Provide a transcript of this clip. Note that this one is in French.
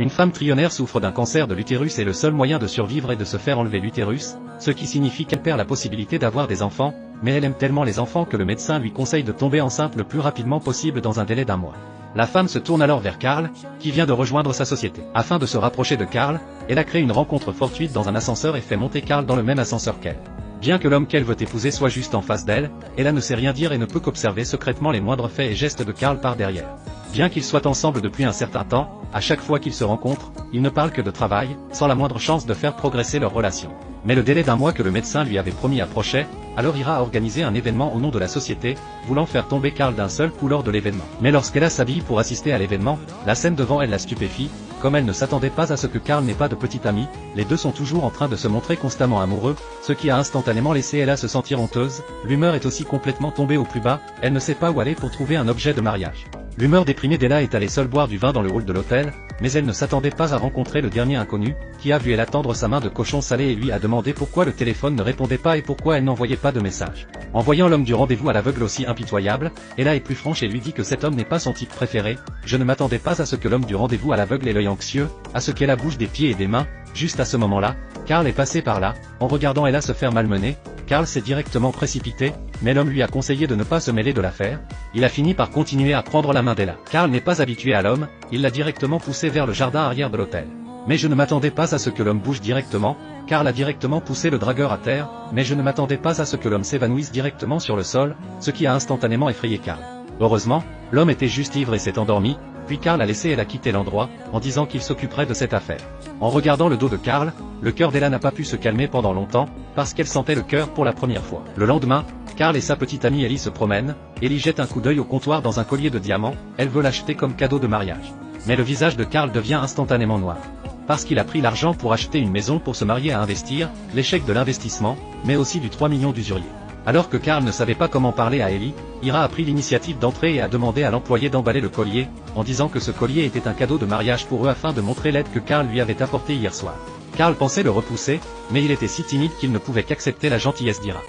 Une femme tryonnaire souffre d'un cancer de l'utérus et le seul moyen de survivre est de se faire enlever l'utérus, ce qui signifie qu'elle perd la possibilité d'avoir des enfants, mais elle aime tellement les enfants que le médecin lui conseille de tomber enceinte le plus rapidement possible dans un délai d'1 mois. La femme se tourne alors vers Carl, qui vient de rejoindre sa société. Afin de se rapprocher de Carl, elle a créé une rencontre fortuite dans un ascenseur et fait monter Carl dans le même ascenseur qu'elle. Bien que l'homme qu'elle veut épouser soit juste en face d'elle, elle ne sait rien dire et ne peut qu'observer secrètement les moindres faits et gestes de Carl par derrière. Bien qu'ils soient ensemble depuis un certain temps, à chaque fois qu'ils se rencontrent, ils ne parlent que de travail, sans la moindre chance de faire progresser leur relation. Mais le délai d'1 mois que le médecin lui avait promis approchait, alors Ira a organisé un événement au nom de la société, voulant faire tomber Carl d'un seul coup lors de l'événement. Mais lorsqu'elle s'habille pour assister à l'événement, la scène devant elle la stupéfie, comme elle ne s'attendait pas à ce que Carl n'ait pas de petit ami, les deux sont toujours en train de se montrer constamment amoureux, ce qui a instantanément laissé Ella se sentir honteuse. L'humeur est aussi complètement tombée au plus bas, elle ne sait pas où aller pour trouver un objet de mariage. L'humeur déprimée d'Ella est allée seule boire du vin dans le hall de l'hôtel, mais elle ne s'attendait pas à rencontrer le dernier inconnu, qui a vu Ella tendre sa main de cochon salé et lui a demandé pourquoi le téléphone ne répondait pas et pourquoi elle n'envoyait pas de message. En voyant l'homme du rendez-vous à l'aveugle aussi impitoyable, Ella est plus franche et lui dit que cet homme n'est pas son type préféré. Je ne m'attendais pas à ce que l'homme du rendez-vous à l'aveugle ait l'œil anxieux, à ce qu'Ella bouge des pieds et des mains. Juste à ce moment-là, Carl est passé par là, en regardant Ella se faire malmener. Carl s'est directement précipité, mais l'homme lui a conseillé de ne pas se mêler de l'affaire. Il a fini par continuer à prendre la main d'Ella. Carl n'est pas habitué à l'homme, il l'a directement poussé vers le jardin arrière de l'hôtel. Mais je ne m'attendais pas à ce que l'homme bouge directement. Carl a directement poussé le dragueur à terre, mais je ne m'attendais pas à ce que l'homme s'évanouisse directement sur le sol, ce qui a instantanément effrayé Carl. Heureusement, l'homme était juste ivre et s'est endormi, puis Carl a laissé Ella quitter l'endroit, en disant qu'il s'occuperait de cette affaire. En regardant le dos de Carl, le cœur d'Ella n'a pas pu se calmer pendant longtemps, parce qu'elle sentait le cœur pour la première fois. Le lendemain, Carl et sa petite amie Ellie se promènent, Ellie jette un coup d'œil au comptoir dans un collier de diamants, elle veut l'acheter comme cadeau de mariage. Mais le visage de Carl devient instantanément noir. Parce qu'il a pris l'argent pour acheter une maison pour se marier à investir, l'échec de l'investissement, mais aussi du 3 millions d'usurier. Alors que Carl ne savait pas comment parler à Ellie, Ira a pris l'initiative d'entrer et a demandé à l'employé d'emballer le collier, en disant que ce collier était un cadeau de mariage pour eux afin de montrer l'aide que Carl lui avait apportée hier soir. Carl pensait le repousser, mais il était si timide qu'il ne pouvait qu'accepter la gentillesse d'Ira.